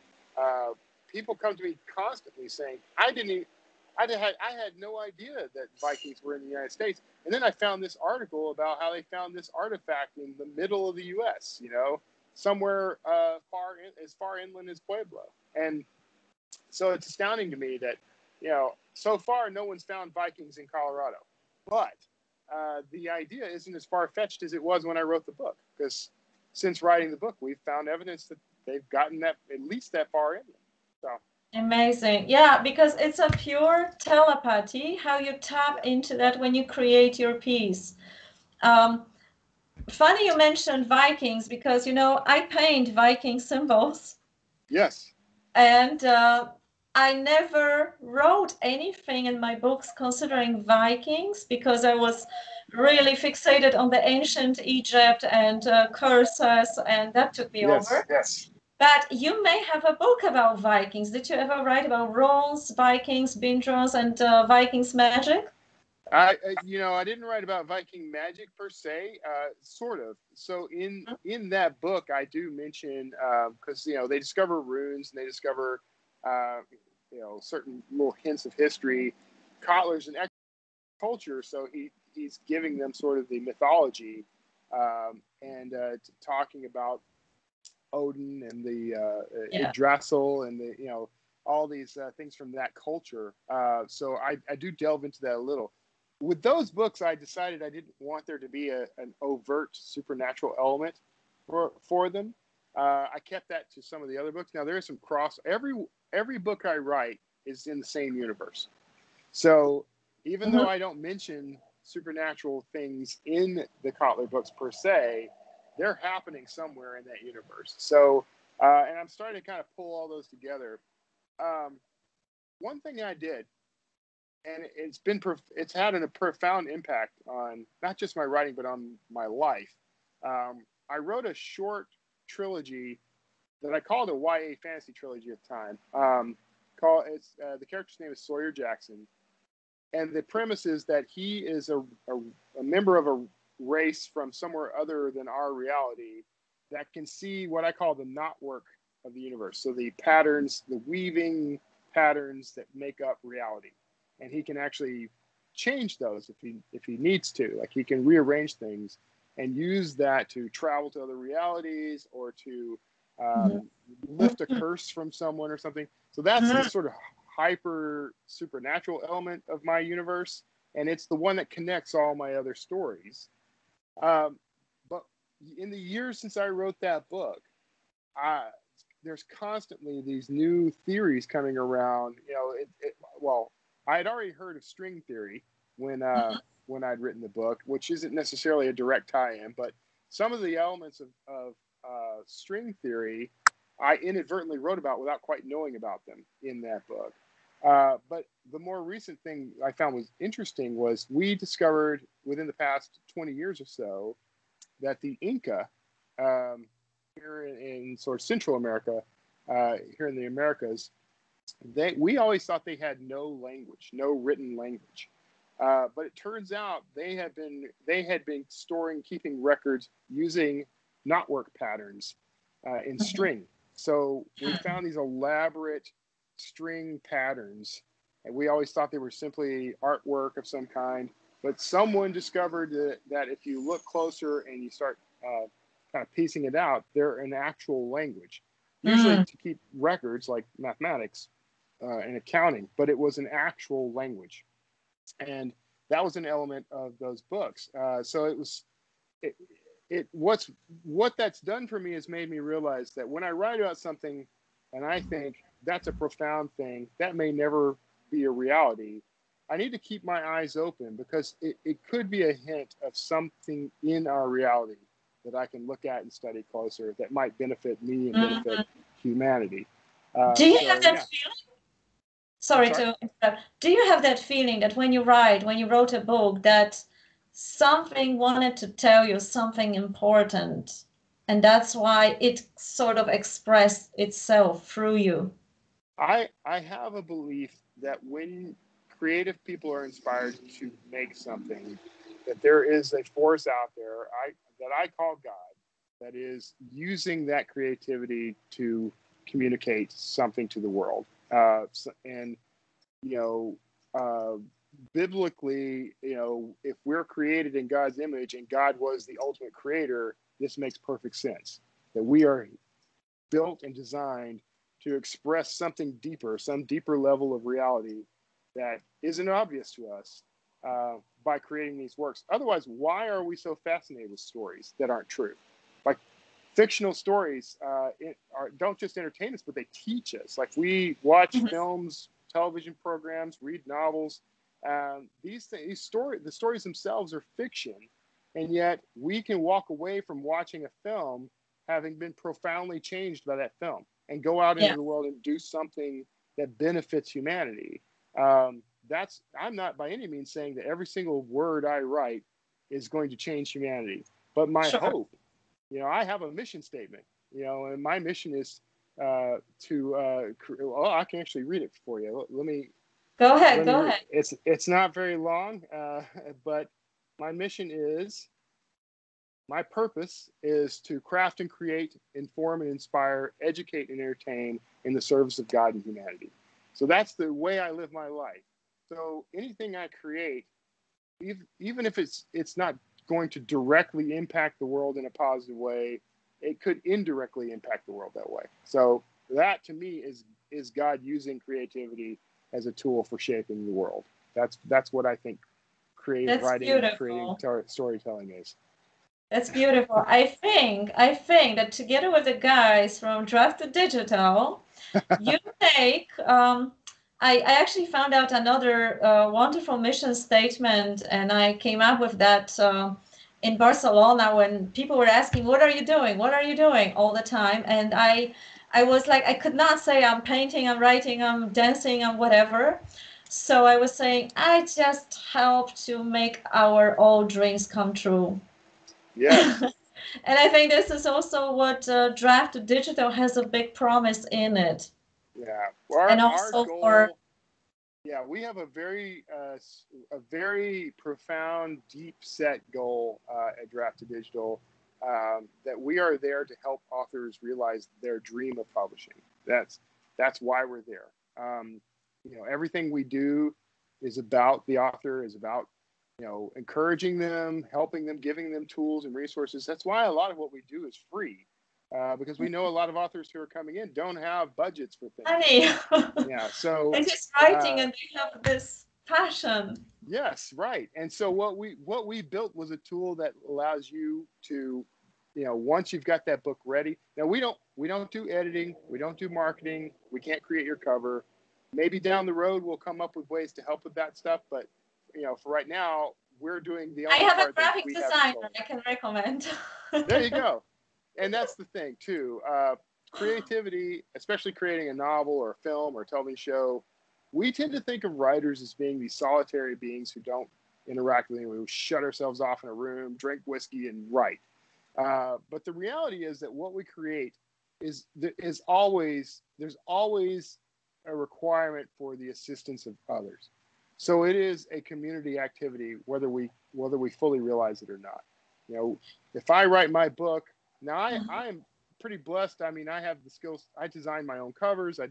people come to me constantly saying, I had no idea that Vikings were in the United States. And then I found this article about how they found this artifact in the middle of the U.S., somewhere as far inland as Pueblo. And so it's astounding to me that, so far no one's found Vikings in Colorado. But the idea isn't as far-fetched as it was when I wrote the book, because since writing the book, we've found evidence that they've gotten at least that far inland. So. Amazing. Yeah, because it's a pure telepathy, how you tap into that when you create your piece. Funny you mentioned Vikings, because, I paint Viking symbols. Yes. And I never wrote anything in my books considering Vikings, because I was really fixated on the ancient Egypt and curses, and that took me over. Yes. But you may have a book about Vikings. Did you ever write about runes, Vikings, Bindros, and Vikings magic? I didn't write about Viking magic per se, sort of. So in that book, I do mention, because they discover runes and they discover certain little hints of history. Kotler's an culture, so he's giving them sort of the mythology, and talking about Odin and the Yggdrasil and the all these things from that culture. So I do delve into that a little. With those books, I decided I didn't want there to be an overt supernatural element for them. I kept that to some of the other books. Now there is some cross. Every book I write is in the same universe. So even though I don't mention supernatural things in the Kotler books per se, they're happening somewhere in that universe. So, and I'm starting to kind of pull all those together. One thing I did, and it's had a profound impact on not just my writing, but on my life. I wrote a short trilogy that I called a YA fantasy trilogy at the time. The character's name is Sawyer Jackson. And the premise is that he is a member of a race from somewhere other than our reality that can see what I call the knotwork of the universe. So the patterns, the weaving patterns that make up reality. And he can actually change those if he needs to. Like, he can rearrange things and use that to travel to other realities or to lift a curse from someone or something. So that's the sort of hyper supernatural element of my universe, and it's the one that connects all my other stories. But in the years since I wrote that book, there's constantly these new theories coming around. Well, I had already heard of string theory when I'd written the book, which isn't necessarily a direct tie-in, but some of the elements of string theory I inadvertently wrote about without quite knowing about them in that book. But the more recent thing I found was interesting was we discovered within the past 20 years or so that the Inca, here in sort of Central America, here in the Americas, we always thought they had no language, no written language. But it turns out they had been keeping records using knotwork patterns in string. So we found these elaborate string patterns, and we always thought they were simply artwork of some kind. But someone discovered that if you look closer and you start kind of piecing it out, they're an actual language. Usually to keep records like mathematics and accounting, but it was an actual language. And that was an element of those books. So what that's done for me has made me realize that when I write about something and I think that's a profound thing, that may never be a reality, I need to keep my eyes open, because it could be a hint of something in our reality that I can look at and study closer that might benefit me and benefit humanity. Do you have that feeling? Sorry to interrupt. Do you have that feeling that when you wrote a book, that something wanted to tell you something important, and that's why it sort of expressed itself through you? I have a belief that when creative people are inspired to make something, that there is a force out there that I call God, that is using that creativity to communicate something to the world. And biblically, if we're created in God's image and God was the ultimate creator, this makes perfect sense. That we are built and designed to express something deeper, some deeper level of reality that isn't obvious to us by creating these works. Otherwise, why are we so fascinated with stories that aren't true? Like, fictional stories don't just entertain us, but they teach us. Like, we watch films, television programs, read novels. The stories themselves are fiction, and yet we can walk away from watching a film having been profoundly changed by that film and go out into the world and do something that benefits humanity. I'm not by any means saying that every single word I write is going to change humanity, but my hope, I have a mission statement, and my mission is I can actually read it for you. Let me go ahead. It's not very long, but my mission is, my purpose is to craft and create, inform and inspire, educate and entertain in the service of God and humanity. So that's the way I live my life. So anything I create, even if it's not going to directly impact the world in a positive way, it could indirectly impact the world that way. So that, to me, is God using creativity as a tool for shaping the world. That's what I think creative writing and creating storytelling is. That's beautiful. I think that together with the guys from Draft to Digital, you make. I actually found out another wonderful mission statement, and I came up with that in Barcelona when people were asking, "What are you doing? What are you doing?" all the time, and I was like, I could not say I'm painting, I'm writing, I'm dancing, I'm whatever. So I was saying, I just help to make our old dreams come true. Yes. And I think this is also what Draft to Digital has a big promise in it. Yeah. Well, and also our goal, we have a very profound, deep set goal at Draft to Digital, that we are there to help authors realize their dream of publishing. That's why we're there. Everything we do is about the author, is about encouraging them, helping them, giving them tools and resources. That's why a lot of what we do is free, because we know a lot of authors who are coming in don't have budgets for things. So they're just writing and they have this passion. Yes, right. And so what we built was a tool that allows you to, once you've got that book ready. Now we don't do editing, we don't do marketing, we can't create your cover. Maybe down the road we'll come up with ways to help with that stuff, but for right now, we're doing the only part. I have a graphic designer I can recommend. There you go. And that's the thing too. Creativity, especially creating a novel or a film or a television show, we tend to think of writers as being these solitary beings who don't interact with anyone. We shut ourselves off in a room, drink whiskey, and write. But the reality is that what we create there's always a requirement for the assistance of others. So it is a community activity, whether we fully realize it or not. You know, if I write my book, now I am pretty blessed. I mean, I have the skills. I design my own covers. I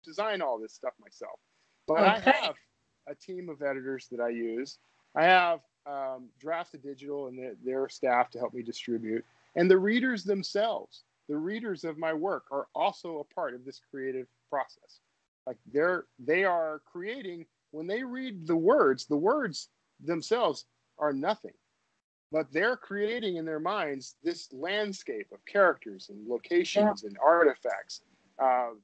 design all this stuff myself. But I have a team of editors that I use. I have Drafted Digital and their staff to help me distribute. And the readers themselves, the readers of my work, are also a part of this creative process. Like they are creating, when they read the words themselves are nothing. But they're creating in their minds this landscape of characters and locations and artifacts.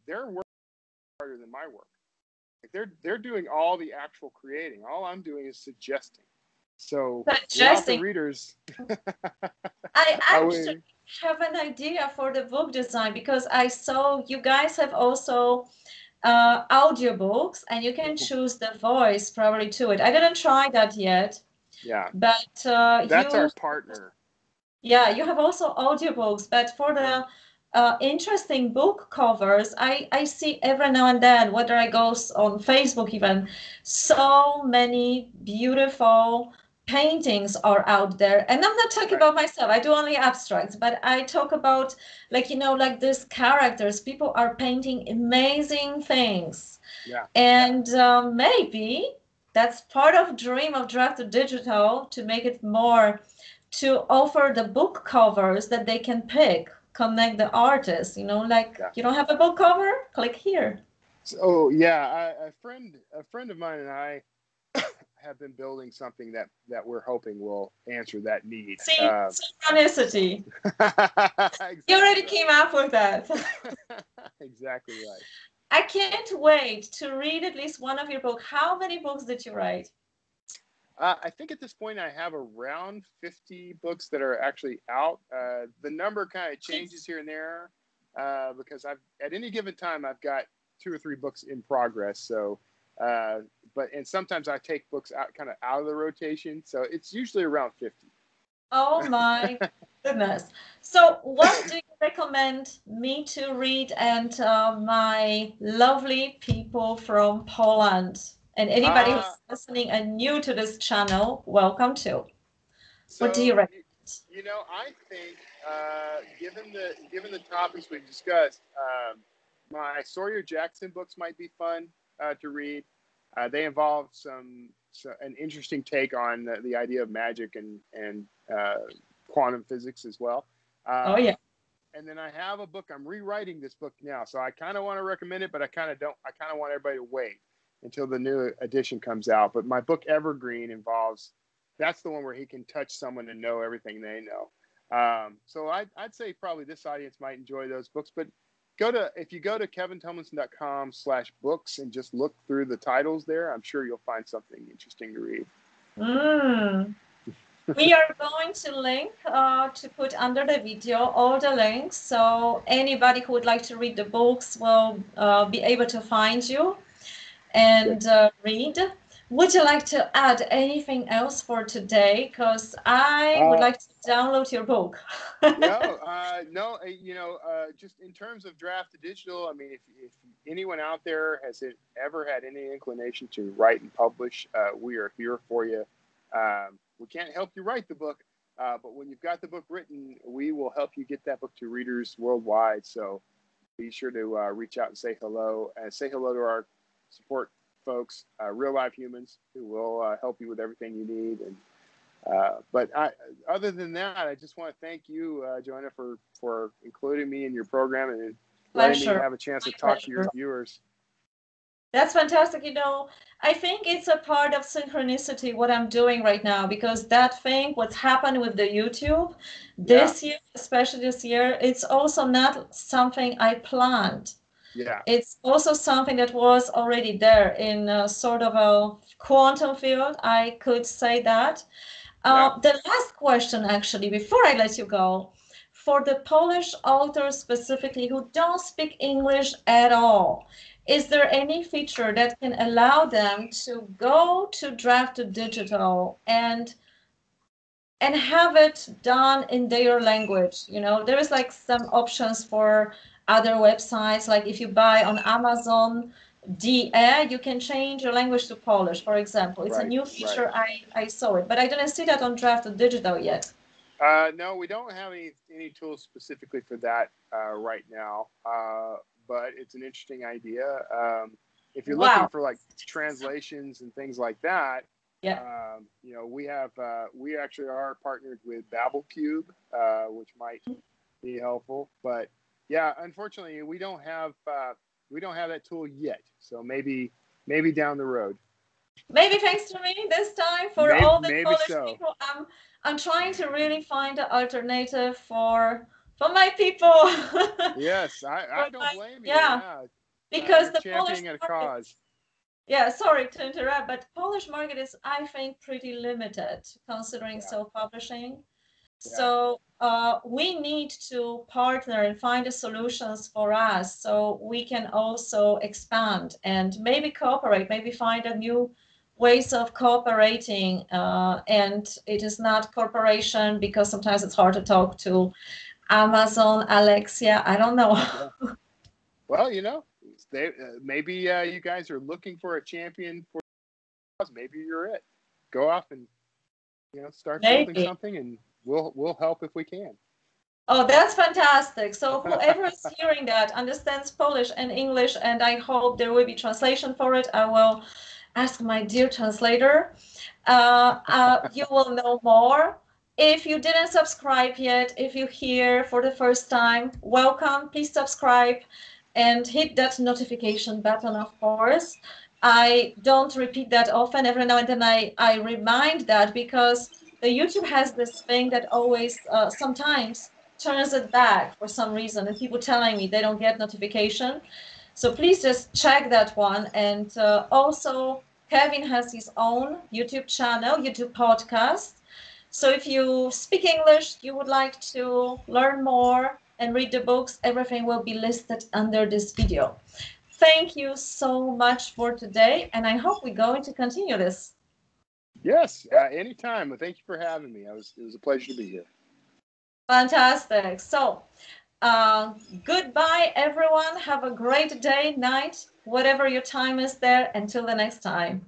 Their work is harder than my work. Like they're doing all the actual creating. All I'm doing is suggesting. So without the readers, I actually have an idea for the book design, because I saw you guys have also audiobooks, and you can choose the voice probably to it. I didn't try that yet. Yeah, but that's our partner. Yeah, you have also audiobooks, but for the interesting book covers, I see every now and then, whether I go on Facebook even, so many beautiful paintings are out there. And I'm not talking about myself, I do only abstracts, but I talk about, like, you know, like these characters. People are painting amazing things. Yeah. And maybe that's part of dream of Drafted Digital, to make it more, to offer the book covers that they can pick, connect the artists, you know, like you don't have a book cover, click here. So yeah, a friend of mine and I have been building something that we're hoping will answer that need. See, synchronicity. Exactly. You already came up with that. Exactly right. I can't wait to read at least one of your books. How many books did you write? I think at this point I have around 50 books that are actually out. The number kind of changes here and there because at any given time I've got 2 or 3 books in progress. So, and sometimes I take books out of the rotation. So it's usually around 50. Oh my goodness. So what do you recommend me to read, and my lovely people from Poland? And anybody who's listening and new to this channel, welcome too. What do you recommend? You know, I think given the topics we've discussed, my Sawyer Jackson books might be fun to read. They involve an interesting take on the idea of magic and quantum physics as well. Oh yeah. And then I have a book. I'm rewriting this book now, so I kind of want to recommend it, but I kind of don't. I kind of want everybody to wait until the new edition comes out. But my book Evergreen that's the one where he can touch someone and know everything they know. So I'd say probably this audience might enjoy those books. But if you go to kevintumlinson.com/books and just look through the titles there, I'm sure you'll find something interesting to read. We are going to link to put under the video all the links, so anybody who would like to read the books will be able to find you and read. Would you like to add anything else for today? Because I would like to download your book. No. You know, just in terms of Drafted Digital, I mean, if anyone out there has ever had any inclination to write and publish, we are here for you. We can't help you write the book, but when you've got the book written, we will help you get that book to readers worldwide. So be sure to reach out and say hello, and say hello to our support folks, real life humans who will help you with everything you need. And but other than that, I just want to thank you, Joanna, for including me in your program and letting me have a chance to talk to your viewers. That's fantastic. You know, I think it's a part of synchronicity what I'm doing right now, because that thing, what's happened with the YouTube this year, especially this year, it's also not something I planned. Yeah. It's also something that was already there in a sort of a quantum field, I could say that. The last question, actually, before I let you go, for the Polish authors specifically who don't speak English at all, is there any feature that can allow them to go to Drafted Digital and have it done in their language? You know, there is like some options for other websites, like if you buy on Amazon, DE, you can change your language to Polish, for example. It's a Right, new feature. I saw it, but I didn't see that on Draft Digital yet. No, we don't have any tools specifically for that right now, but it's an interesting idea. If you're looking for like translations and things like that, yeah, you know, we actually are partnered with WŁOCZYČ, which might be helpful. But yeah, unfortunately, we don't have that tool yet. So maybe down the road. Maybe thanks to me this time for all the Polish people. I'm trying to really find an alternative for my people. Yes, I don't blame you. Yeah, because the Polish championing a market, cause. yeah, sorry to interrupt, but Polish market is, I think, pretty limited considering self-publishing. So we need to partner and find the solutions for us so we can also expand and maybe cooperate, maybe find a new ways of cooperating. And it is not corporation, because sometimes it's hard to talk to Amazon, Alexia. I don't know. Yeah. Well, you know, maybe you guys are looking for a champion for us. Maybe you're it. Go off and, you know, start building something, and we'll help if we can. Oh, that's fantastic. So whoever is hearing that understands Polish and English, and I hope there will be translation for it. I will ask my dear translator. You will know more. If you didn't subscribe yet, if you're here for the first time, welcome. Please subscribe and hit that notification button, of course. I don't repeat that often. Every now and then I remind that, because the YouTube has this thing that always sometimes turns it back for some reason, and people telling me they don't get notification. So please just check that one. And also, Kevin has his own YouTube channel, YouTube podcast. So if you speak English, you would like to learn more and read the books, everything will be listed under this video. Thank you so much for today, and I hope we're going to continue this. Yes, anytime. Well, thank you for having me. It was a pleasure to be here. Fantastic. So goodbye, everyone. Have a great day, night, whatever your time is there. Until the next time.